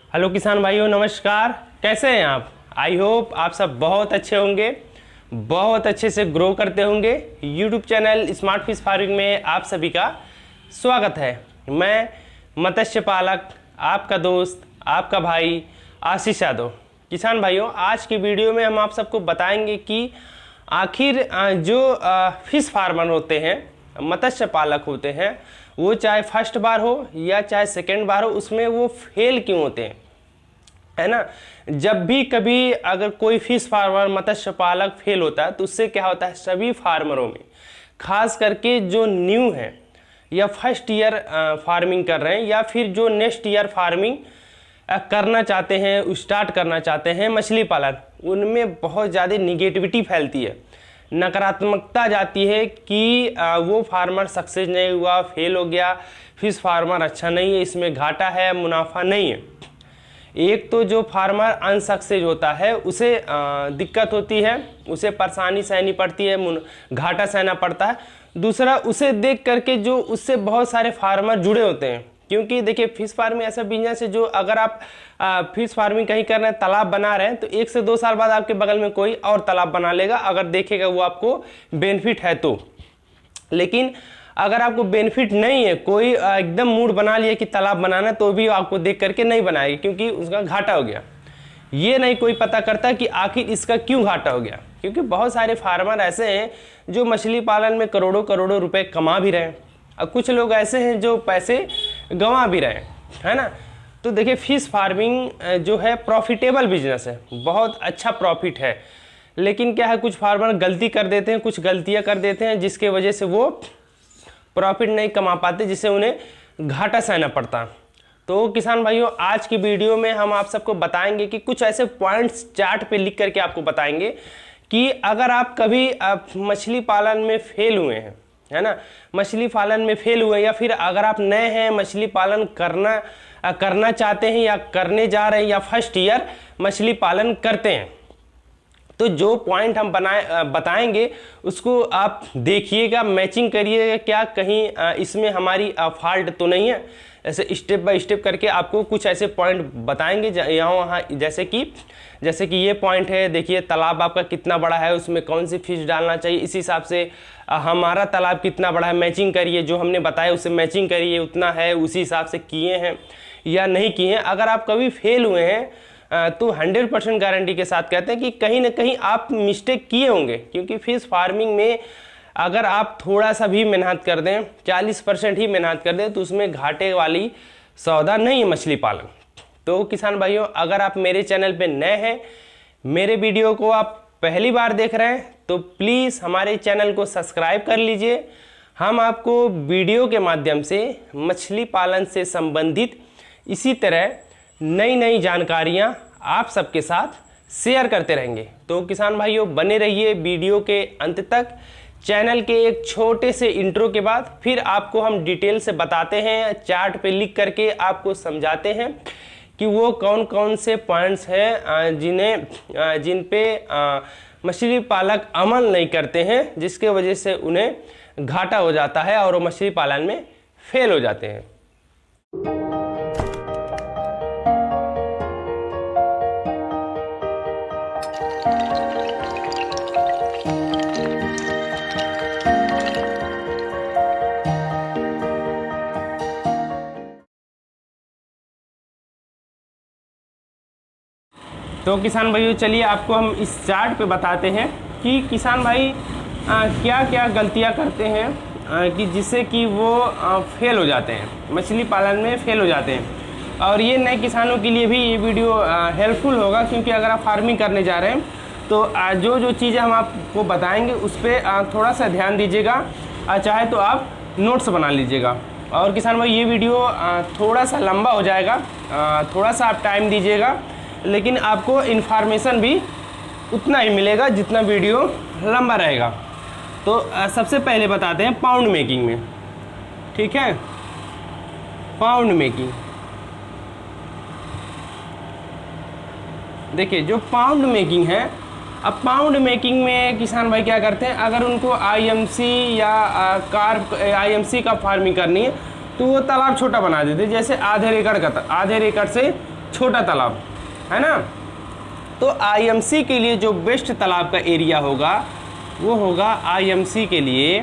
Hello किसान भाइयों, नमस्कार। कैसे हैं आप? आई होप आप सब बहुत अच्छे होंगे, बहुत अच्छे से ग्रो करते होंगे। YouTube channel smart fish farming में आप सभी का स्वागत है। मैं मत्स्य पालक, आपका दोस्त, आपका भाई आशीष यादव। किसान भाइयों, आज की वीडियो में हम आप सबको बताएंगे कि आखिर जो फिश फार्मर होते हैं, मत्स्य पालक होते हैं, वो चाहे फर्स्ट बार हो या चाहे सेकेंड बार हो, उसमें वो फेल क्यों होते हैं, है ना। जब भी कभी अगर कोई फिश फार्मर, मत्स्य पालक फेल होता है तो उससे क्या होता है, सभी फार्मरों में, खास करके जो न्यू है या फर्स्ट ईयर फार्मिंग कर रहे हैं या फिर जो नेक्स्ट ईयर फार्मिंग करना चाहते हैं, स्टार्ट करना चाहते हैं मछली पालन, उनमें बहुत ज़्यादा निगेटिविटी फैलती है, नकारात्मकता जाती है कि वो फार्मर सक्सेस नहीं हुआ, फेल हो गया, फिश फार्मर अच्छा नहीं है, इसमें घाटा है, मुनाफा नहीं है। एक तो जो फार्मर अनसक्सेस होता है उसे दिक्कत होती है, उसे परेशानी सहनी पड़ती है, घाटा सहना पड़ता है। दूसरा, उसे देख करके जो उससे बहुत सारे फार्मर जुड़े होते हैं, क्योंकि देखिए फिश फार्मिंग ऐसा बिजनेस है जो अगर आप फिश फार्मिंग कहीं कर रहे हैं, तालाब बना रहे हैं, तो 1 से 2 साल बाद आपके बगल में कोई और तालाब बना लेगा, अगर देखेगा वो आपको बेनिफिट है तो। लेकिन अगर आपको बेनिफिट नहीं है, कोई एकदम मूड बना लिया कि तालाब बनाना, तो भी आपको देख करके नहीं बनाएगी, क्योंकि उसका घाटा हो गया। ये नहीं कोई पता करता कि आखिर इसका क्यों घाटा हो गया, क्योंकि बहुत सारे फार्मर ऐसे हैं जो मछली पालन में करोड़ों करोड़ों रुपए कमा भी रहे हैं, और कुछ लोग ऐसे हैं जो पैसे गंवा भी रहे हैं, है ना। तो देखिए फिश फार्मिंग जो है प्रॉफिटेबल बिजनेस है, बहुत अच्छा प्रॉफिट है। लेकिन क्या है, कुछ फार्मर गलती कर देते हैं, कुछ गलतियां कर देते हैं, जिसके वजह से वो प्रॉफिट नहीं कमा पाते, जिससे उन्हें घाटा सहना पड़ता। तो किसान भाइयों, आज की वीडियो में हम आप सबको बताएंगे कि कुछ ऐसे पॉइंट्स चार्ट पे लिख करके आपको बताएंगे कि अगर आप कभी मछली पालन में फेल हुए हैं, है ना, मछली पालन में फेल हुए, या फिर अगर आप नए हैं, मछली पालन करना चाहते हैं या करने जा रहे हैं, या फर्स्ट ईयर मछली पालन करते हैं, तो जो पॉइंट हम बताएंगे उसको आप देखिएगा, मैचिंग करिएगा, क्या कहीं इसमें हमारी फॉल्ट तो नहीं है। ऐसे स्टेप बाय स्टेप करके आपको कुछ ऐसे पॉइंट बताएंगे यहाँ वहाँ, जैसे कि ये पॉइंट है, देखिए तालाब आपका कितना बड़ा है, उसमें कौन सी फिश डालना चाहिए, इस हिसाब से हमारा तालाब कितना बड़ा है, मैचिंग करिए, जो हमने बताया उससे मैचिंग करिए, उतना है उसी हिसाब से किए हैं या नहीं किए हैं। अगर आप कभी फेल हुए हैं तो 100% गारंटी के साथ कहते हैं कि कहीं ना कहीं आप मिस्टेक किए होंगे, क्योंकि फिश फार्मिंग में अगर आप थोड़ा सा भी मेहनत कर दें, 40% ही मेहनत कर दें, तो उसमें घाटे वाली सौदा नहीं है मछली पालन। तो किसान भाइयों, अगर आप मेरे चैनल पे नए हैं, मेरे वीडियो को आप पहली बार देख रहे हैं, तो प्लीज़ हमारे चैनल को सब्सक्राइब कर लीजिए। हम आपको वीडियो के माध्यम से मछली पालन से संबंधित इसी तरह नई नई जानकारियां आप सबके साथ शेयर करते रहेंगे। तो किसान भाइयों, बने रहिए वीडियो के अंत तक। चैनल के एक छोटे से इंट्रो के बाद फिर आपको हम डिटेल से बताते हैं, चार्ट पे लिख करके आपको समझाते हैं कि वो कौन कौन से पॉइंट्स हैं जिन पे मछली पालक अमल नहीं करते हैं, जिसके वजह से उन्हें घाटा हो जाता है और वो मछली पालन में फेल हो जाते हैं। तो किसान भाइयों, चलिए आपको हम इस चार्ट पे बताते हैं कि किसान भाई क्या क्या गलतियां करते हैं कि जिससे कि वो फेल हो जाते हैं, मछली पालन में फेल हो जाते हैं। और ये नए किसानों के लिए भी ये वीडियो हेल्पफुल होगा, क्योंकि अगर आप फार्मिंग करने जा रहे हैं तो जो जो चीज़ें हम आपको बताएंगे उस पर थोड़ा सा ध्यान दीजिएगा, चाहे तो आप नोट्स बना लीजिएगा। और किसान भाई, ये वीडियो थोड़ा सा लंबा हो जाएगा, थोड़ा सा आप टाइम दीजिएगा, लेकिन आपको इन्फॉर्मेशन भी उतना ही मिलेगा जितना वीडियो लंबा रहेगा। तो सबसे पहले बताते हैं पाउंड मेकिंग में, ठीक है। पाउंड मेकिंग, देखिए जो पाउंड मेकिंग है, अब पाउंड मेकिंग में किसान भाई क्या करते हैं, अगर उनको आईएमसी या आईएमसी का फार्मिंग करनी है तो वो तालाब छोटा बना देते हैं। जैसे आधे एकड़ से छोटा तालाब, है ना। तो आईएमसी के लिए जो बेस्ट तालाब का एरिया होगा वो होगा आईएमसी के लिए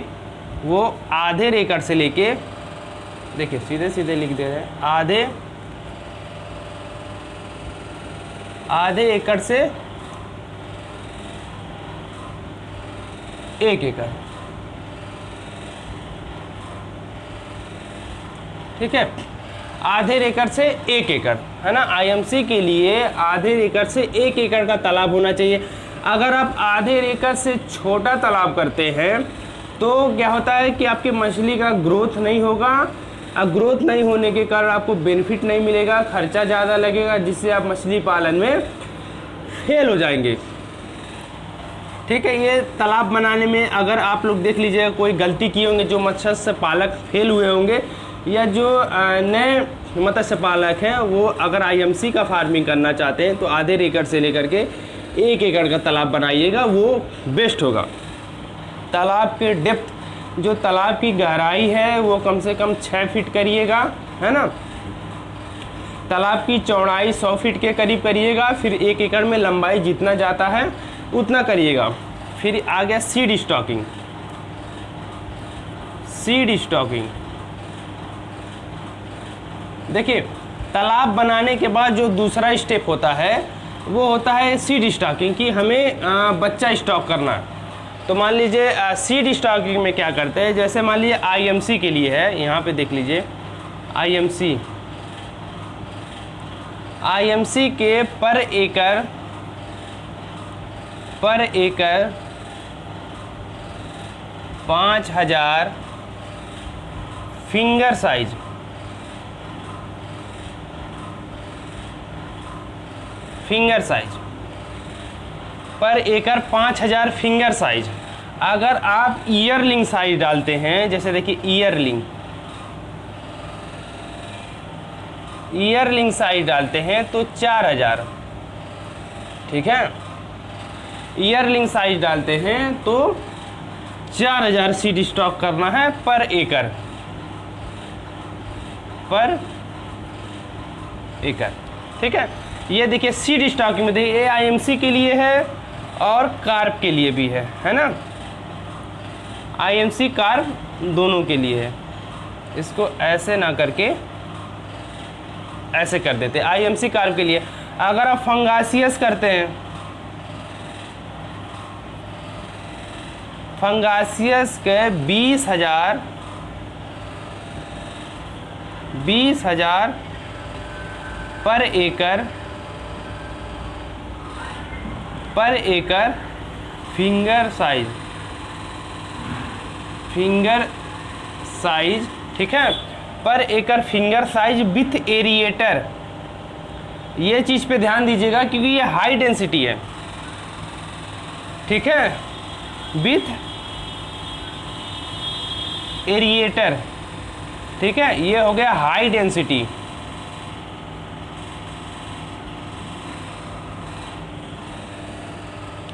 वो आधे एकड़ से लेके, देखिए सीधे सीधे लिख दे रहे हैं, आधे एकड़ से 1 एकड़, ठीक है। आधे एकड़ से 1 एकड़, है ना। आईएमसी के लिए आधे एकड़ से 1 एकड़ का तालाब होना चाहिए। अगर आप आधे एकड़ से छोटा तालाब करते हैं तो क्या होता है कि आपकी मछली का ग्रोथ नहीं होगा, और ग्रोथ नहीं होने के कारण आपको बेनिफिट नहीं मिलेगा, खर्चा ज़्यादा लगेगा, जिससे आप मछली पालन में फेल हो जाएंगे, ठीक है। ये तालाब बनाने में अगर आप लोग देख लीजिएगा कोई गलती किए होंगे, जो मत्स्य पालक फेल हुए होंगे या जो नए मत्स्य पालक हैं, वो अगर आईएमसी का फार्मिंग करना चाहते हैं तो आधे एकड़ से लेकर के 1 एकड़ का तालाब बनाइएगा, वो बेस्ट होगा। तालाब की डेप्थ, जो तालाब की गहराई है वो कम से कम 6 फीट करिएगा, है ना। तालाब की चौड़ाई 100 फीट के करीब करिएगा। फिर 1 एकड़ में लंबाई जितना जाता है उतना करिएगा। फिर आ गया सीड स्टॉकिंग। सीड स्टॉकिंग, देखिए तालाब बनाने के बाद जो दूसरा स्टेप होता है वो होता है सीड स्टॉकिंग, कि हमें बच्चा स्टॉक करना। तो मान लीजिए सीड स्टॉकिंग में क्या करते हैं, जैसे मान लीजिए आईएमसी के लिए है, यहाँ पे देख लीजिए आईएमसी के पर एकड़ 5000 फिंगर साइज, पर एकड़ 5000 फिंगर साइज। अगर आप ईयरलिंग साइज डालते हैं, जैसे देखिए ईयरलिंग साइज डालते हैं तो 4000, ठीक है। ईयरलिंग साइज डालते हैं तो 4000 सीड स्टॉक करना है पर एकड़, ठीक है। ये देखिए सीड स्टॉकिंग में देखिए, ये आईएमसी के लिए है और कार्प के लिए भी है ना। आईएमसी कार्प दोनों के लिए है। इसको ऐसे ना करके ऐसे कर देते, आईएमसी कार्प के लिए। अगर आप फंगासियस करते हैं, फंगासियस के 20,000 पर एकड़ फिंगर साइज, ठीक है। पर एकड़ फिंगर साइज विथ एरिएटर, ये चीज़ पे ध्यान दीजिएगा क्योंकि ये हाई डेंसिटी है, ठीक है। विथ एरिएटर, ठीक है, ये हो गया हाई डेंसिटी।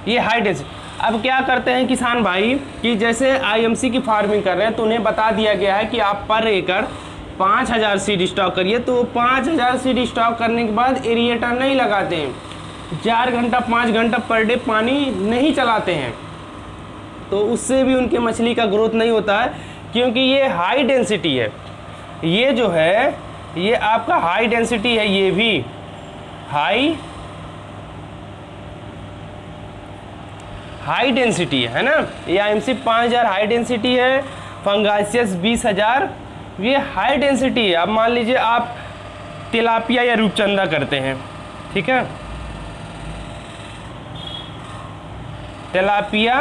ये हाई डेंसिटी। अब क्या करते हैं किसान भाई कि जैसे आईएमसी की फार्मिंग कर रहे हैं तो उन्हें बता दिया गया है कि आप पर एकड़ 5000 सीड स्टॉक करिए, तो 5000 सीड स्टॉक करने के बाद एरिएटर नहीं लगाते हैं, 4 घंटा 5 घंटा पर डे पानी नहीं चलाते हैं, तो उससे भी उनके मछली का ग्रोथ नहीं होता है, क्योंकि ये हाई डेंसिटी है। ये जो है ये आपका हाई डेंसिटी है, ये भी हाई डेंसिटी है ना। ये आईएमसी 5000 हाई डेंसिटी है, फंगासियस 20000 ये हाई डेंसिटी है। अब मान लीजिए आप तिलापिया या रूपचंदा करते हैं, ठीक है, तिलापिया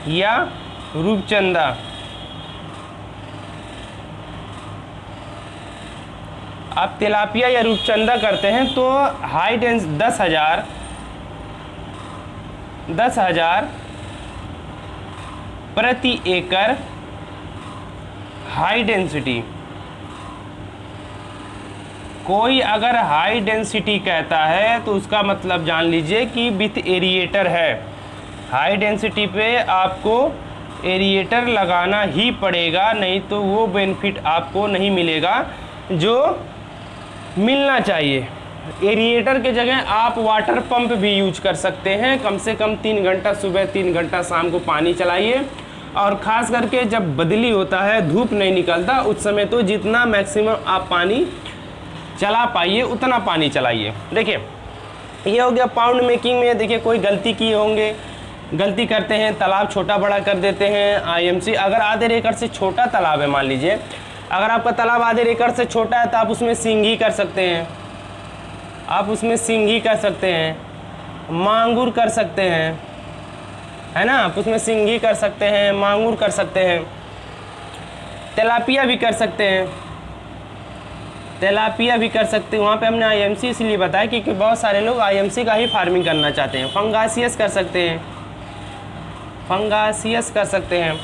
या रूपचंदा, आप तिलापिया या रूपचंदा करते हैं तो हाई डेंस 10,000 प्रति एकड़ हाई डेंसिटी। कोई अगर हाई डेंसिटी कहता है तो उसका मतलब जान लीजिए कि विथ एरिएटर है। हाई डेंसिटी पे आपको एरिएटर लगाना ही पड़ेगा, नहीं तो वो बेनिफिट आपको नहीं मिलेगा जो मिलना चाहिए। एरिएटर के जगह आप वाटर पंप भी यूज कर सकते हैं। कम से कम 3 घंटा सुबह 3 घंटा शाम को पानी चलाइए, और ख़ास करके जब बदली होता है, धूप नहीं निकलता, उस समय तो जितना मैक्सिमम आप पानी चला पाइए उतना पानी चलाइए। देखिए ये हो गया पाउंड मेकिंग में। देखिए कोई गलती किए होंगे, गलती करते हैं, तालाब छोटा बड़ा कर देते हैं। आईएमसी अगर आधे एकड़ से छोटा तालाब है, मान लीजिए अगर आपका तालाब आधे एकड़ से छोटा है तो आप उसमें सिंगी कर सकते हैं, आप उसमें सिंगी कर सकते हैं, मांगूर कर सकते हैं, है ना, आप उसमें सिंगी कर सकते हैं, मांगूर कर सकते हैं, तिलापिया भी कर सकते हैं, तिलापिया भी कर सकते हैं। वहाँ पे हमने आईएमसी इसलिए बताया क्योंकि बहुत सारे लोग आईएमसी का ही फार्मिंग करना चाहते हैं। फंगासियस कर सकते हैं, फंगासियस कर सकते हैं।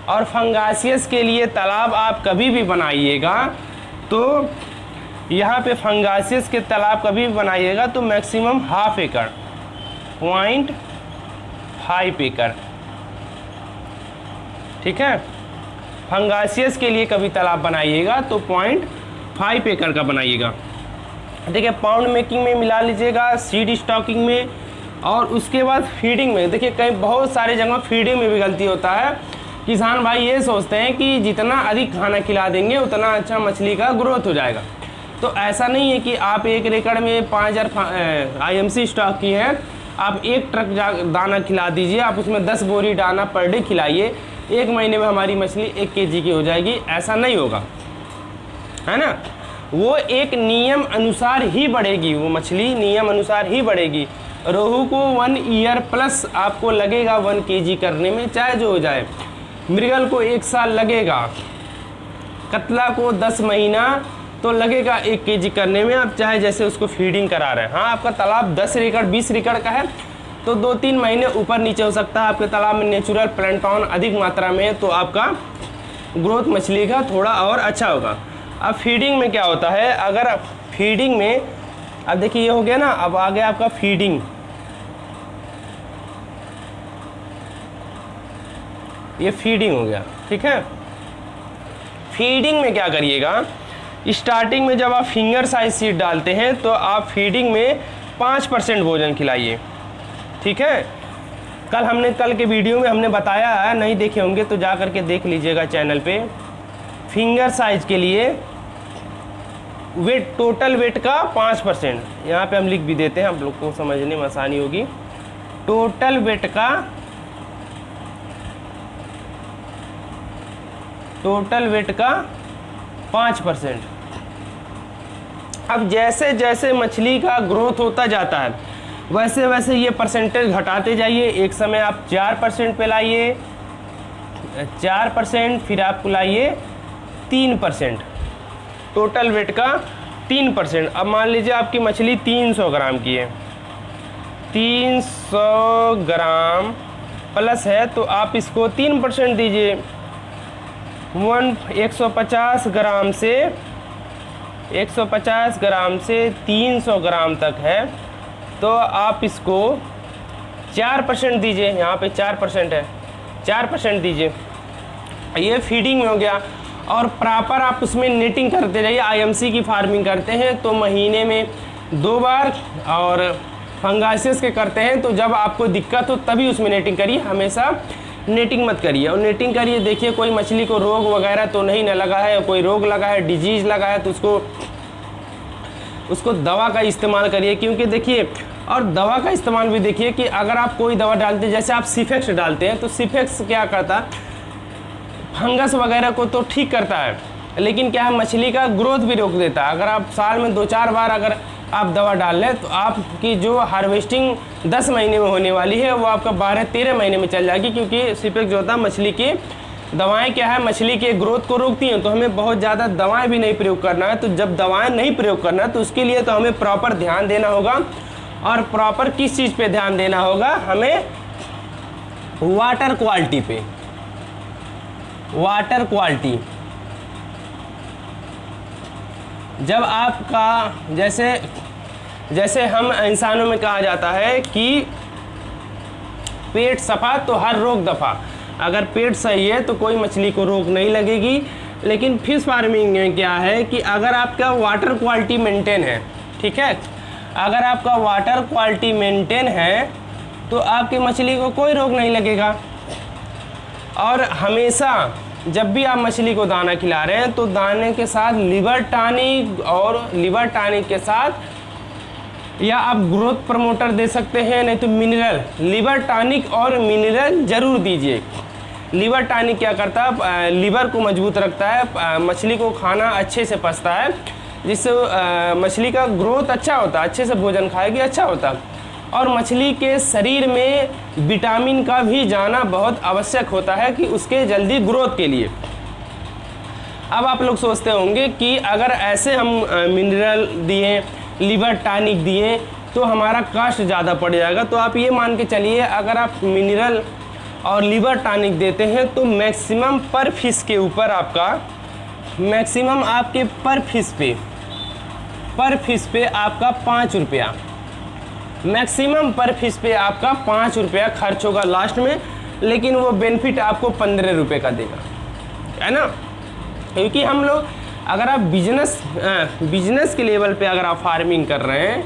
और फंगासियस के लिए तालाब आप कभी भी बनाइएगा तो यहाँ पे फंगासियस के तालाब कभी भी बनाइएगा तो मैक्सिमम 1/2 एकड़, 0.5 एकड़, ठीक है। फंगासियस के लिए कभी तालाब बनाइएगा तो 0.5 एकड़ का बनाइएगा। देखिए पाउंड मेकिंग में मिला लीजिएगा, सीड स्टॉकिंग में, और उसके बाद फीडिंग में। देखिए कई बहुत सारे जगह फीडिंग में भी गलती होता है। किसान भाई ये सोचते हैं कि जितना अधिक खाना खिला देंगे उतना अच्छा मछली का ग्रोथ हो जाएगा। तो ऐसा नहीं है कि आप 1 एकड़ में 5000 आईएमसी स्टॉक की है, आप 1 ट्रक दाना खिला दीजिए, आप उसमें 10 बोरी दाना पर डे खिलाइए, 1 महीने में हमारी मछली 1 केजी की हो जाएगी, ऐसा नहीं होगा, है ना। वो एक नियम अनुसार ही बढ़ेगी, वो मछली नियम अनुसार ही बढ़ेगी। रोहू को 1 ईयर प्लस आपको लगेगा 1 केजी करने में, चाहे जो हो जाए। मृगल को 1 साल लगेगा, कतला को 10 महीना तो लगेगा 1 केजी करने में, आप चाहे जैसे उसको फीडिंग करा रहे हैं। हाँ आपका तालाब 10 एकड़ 20 एकड़ का है तो 2-3 महीने ऊपर नीचे हो सकता है। आपके तालाब में नेचुरल प्लैंटन अधिक मात्रा में है तो आपका ग्रोथ मछली का थोड़ा और अच्छा होगा। अब फीडिंग में क्या होता है, अगर फीडिंग में, अब देखिए ये हो गया ना, अब आ गया आपका फीडिंग। ये फीडिंग हो गया, ठीक है। फीडिंग में क्या करिएगा, स्टार्टिंग में जब आप फिंगर साइज सीड डालते हैं तो आप फीडिंग में 5% भोजन खिलाइए, ठीक है। कल के वीडियो में हमने बताया है, नहीं देखे होंगे तो जा करके देख लीजिएगा चैनल पे। फिंगर साइज के लिए वेट, टोटल वेट का 5%, यहाँ पे हम लिख भी देते हैं, आप लोग को समझने में आसानी होगी। टोटल वेट का 5%। अब जैसे जैसे मछली का ग्रोथ होता जाता है वैसे वैसे ये परसेंटेज घटाते जाइए। एक समय आप 4% पे लाइए, 4%, फिर आप लाइए 3%, टोटल वेट का 3%। अब मान लीजिए आपकी मछली 300 ग्राम की है, 300 ग्राम प्लस है तो आप इसको 3% दीजिए। 150 ग्राम से 300 ग्राम तक है तो आप इसको 4% दीजिए। यहाँ पे 4% है, 4% दीजिए। ये फीडिंग में हो गया। और प्रॉपर आप उसमें नेटिंग करते रहिए। आईएमसी की फार्मिंग करते हैं तो महीने में 2 बार, और फंगासियस के करते हैं तो जब आपको दिक्कत हो तभी उसमें नेटिंग करिए, हमेशा नेटिंग मत करिए। और नेटिंग करिए, देखिए कोई मछली को रोग वगैरह तो नहीं न लगा है, कोई रोग लगा है, डिजीज़ लगा है तो उसको दवा का इस्तेमाल करिए। क्योंकि देखिए, और दवा का इस्तेमाल भी देखिए कि अगर आप कोई दवा डालते हैं, जैसे आप सिफेक्स डालते हैं तो सिफेक्स क्या करता है, फंगस वगैरह को तो ठीक करता है, लेकिन क्या है मछली का ग्रोथ भी रोक देता है। अगर आप साल में 2-4 बार अगर आप दवा डाल लें तो आपकी जो हार्वेस्टिंग 10 महीने में होने वाली है वो आपका 12-13 महीने में चल जाएगी। क्योंकि सिफेक्स जो होता है मछली की दवाएं क्या है, मछली के ग्रोथ को रोकती हैं। तो हमें बहुत ज़्यादा दवाएं भी नहीं प्रयोग करना है। तो जब दवाएं नहीं प्रयोग करना है तो उसके लिए तो हमें प्रॉपर ध्यान देना होगा। और प्रॉपर किस चीज़ पे ध्यान देना होगा, हमें वाटर क्वालिटी पे, वाटर क्वालिटी। जब आपका जैसे हम इंसानों में कहा जाता है कि पेट सफा तो हर रोग दफा। अगर पेट सही है तो कोई मछली को रोग नहीं लगेगी, लेकिन फिश फार्मिंग में क्या है कि अगर आपका वाटर क्वालिटी मेंटेन है, ठीक है, अगर आपका वाटर क्वालिटी मेंटेन है तो आपकी मछली को कोई रोग नहीं लगेगा। और हमेशा जब भी आप मछली को दाना खिला रहे हैं तो दाने के साथ लिवर टॉनिक और लिवर टॉनिक के साथ या आप ग्रोथ प्रमोटर दे सकते हैं, नहीं तो मिनरल, लिवर टॉनिक और मिनरल ज़रूर दीजिए। लिवर टॉनिक क्या करता है, लिवर को मजबूत रखता है, मछली को खाना अच्छे से पचता है, जिससे मछली का ग्रोथ अच्छा होता है, अच्छे से भोजन खाएगी अच्छा होता है। और मछली के शरीर में विटामिन का भी जाना बहुत आवश्यक होता है कि उसके जल्दी ग्रोथ के लिए। अब आप लोग सोचते होंगे कि अगर ऐसे हम मिनरल दिए, लिवर टॉनिक दिए तो हमारा कॉस्ट ज़्यादा पड़ जाएगा। तो आप ये मान के चलिए, अगर आप मिनरल और लिवर टॉनिक देते हैं तो मैक्सिमम पर फिश के ऊपर आपका, मैक्सिमम आपके पर फिश पे आपका 5 रुपया, मैक्सिमम पर फिश पे आपका 5 रुपया खर्च होगा लास्ट में, लेकिन वो बेनिफिट आपको 15 रुपये का देगा, है ना। क्योंकि हम लोग, अगर आप बिजनेस के लेवल पे अगर आप फार्मिंग कर रहे हैं,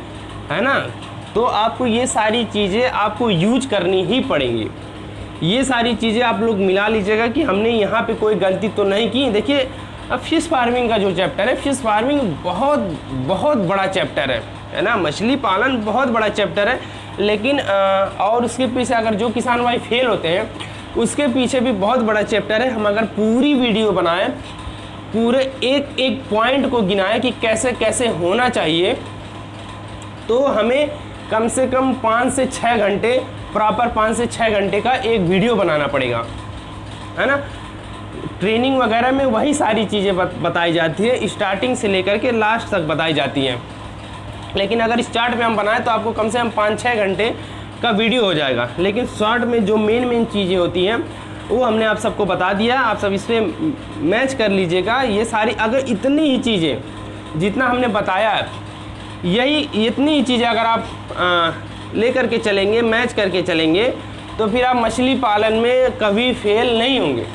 है ना, तो आपको ये सारी चीज़ें आपको यूज करनी ही पड़ेंगी। ये सारी चीज़ें आप लोग मिला लीजिएगा कि हमने यहाँ पे कोई गलती तो नहीं की। देखिए, अब फिश फार्मिंग का जो चैप्टर है, फिश फार्मिंग बहुत बड़ा चैप्टर है ना, मछली पालन बहुत बड़ा चैप्टर है। लेकिन और उसके पीछे अगर जो किसान भाई फेल होते हैं उसके पीछे भी बहुत बड़ा चैप्टर है। हम अगर पूरी वीडियो बनाएं, पूरे एक एक पॉइंट को गिनाएं कि कैसे कैसे होना चाहिए, तो हमें कम से कम 5 से 6 घंटे, प्रॉपर 5 से 6 घंटे का एक वीडियो बनाना पड़ेगा, है ना। ट्रेनिंग वगैरह में वही सारी चीज़ें बताई जाती है, स्टार्टिंग से लेकर के लास्ट तक बताई जाती हैं। लेकिन अगर स्टार्ट में हम बनाएं तो आपको कम से कम 5-6 घंटे का वीडियो हो जाएगा। लेकिन शॉर्ट में जो मेन चीज़ें होती हैं वो हमने आप सबको बता दिया, आप सब इस पर मैच कर लीजिएगा। ये सारी, अगर इतनी ही चीज़ें जितना हमने बताया, यही इतनी ही चीज़ें अगर आप लेकर के चलेंगे, मैच करके चलेंगे, तो फिर आप मछली पालन में कभी फेल नहीं होंगे।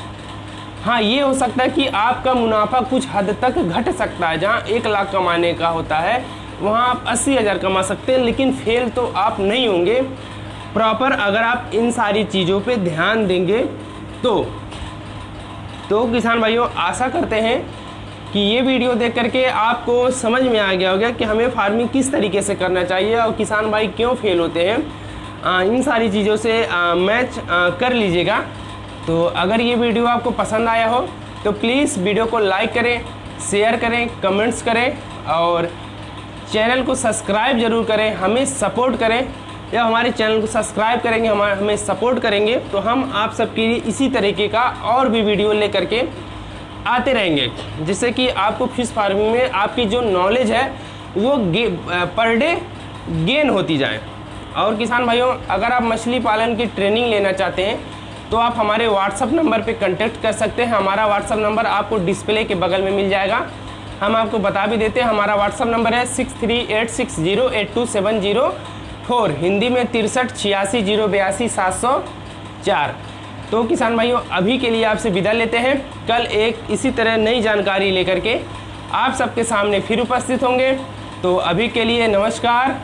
हाँ, ये हो सकता है कि आपका मुनाफा कुछ हद तक घट सकता है, जहाँ 1 लाख कमाने का होता है वहाँ आप 80,000 कमा सकते हैं, लेकिन फेल तो आप नहीं होंगे प्रॉपर अगर आप इन सारी चीज़ों पे ध्यान देंगे। तो किसान भाइयों, आशा करते हैं कि ये वीडियो देख करके आपको समझ में आ गया होगा कि हमें फार्मिंग किस तरीके से करना चाहिए और किसान भाई क्यों फेल होते हैं। इन सारी चीज़ों से मैच कर लीजिएगा। तो अगर ये वीडियो आपको पसंद आया हो तो प्लीज़ वीडियो को लाइक करें, शेयर करें, कमेंट्स करें और चैनल को सब्सक्राइब ज़रूर करें, हमें सपोर्ट करें। जब हमारे चैनल को सब्सक्राइब करेंगे, हमें सपोर्ट करेंगे, तो हम आप सबके लिए इसी तरीके का और भी वीडियो लेकर के आते रहेंगे, जिससे कि आपको फिश फार्मिंग में आपकी जो नॉलेज है वो पर डे गेन होती जाए। और किसान भाइयों, अगर आप मछली पालन की ट्रेनिंग लेना चाहते हैं तो आप हमारे व्हाट्सअप नंबर पे कांटेक्ट कर सकते हैं। हमारा व्हाट्सअप नंबर आपको डिस्प्ले के बगल में मिल जाएगा। हम आपको बता भी देते हैं, हमारा व्हाट्सअप नंबर है 6386082704, हिंदी में 6386082704। तो किसान भाइयों, अभी के लिए आपसे विदा लेते हैं। कल एक इसी तरह नई जानकारी लेकर के आप सबके सामने फिर उपस्थित होंगे। तो अभी के लिए नमस्कार।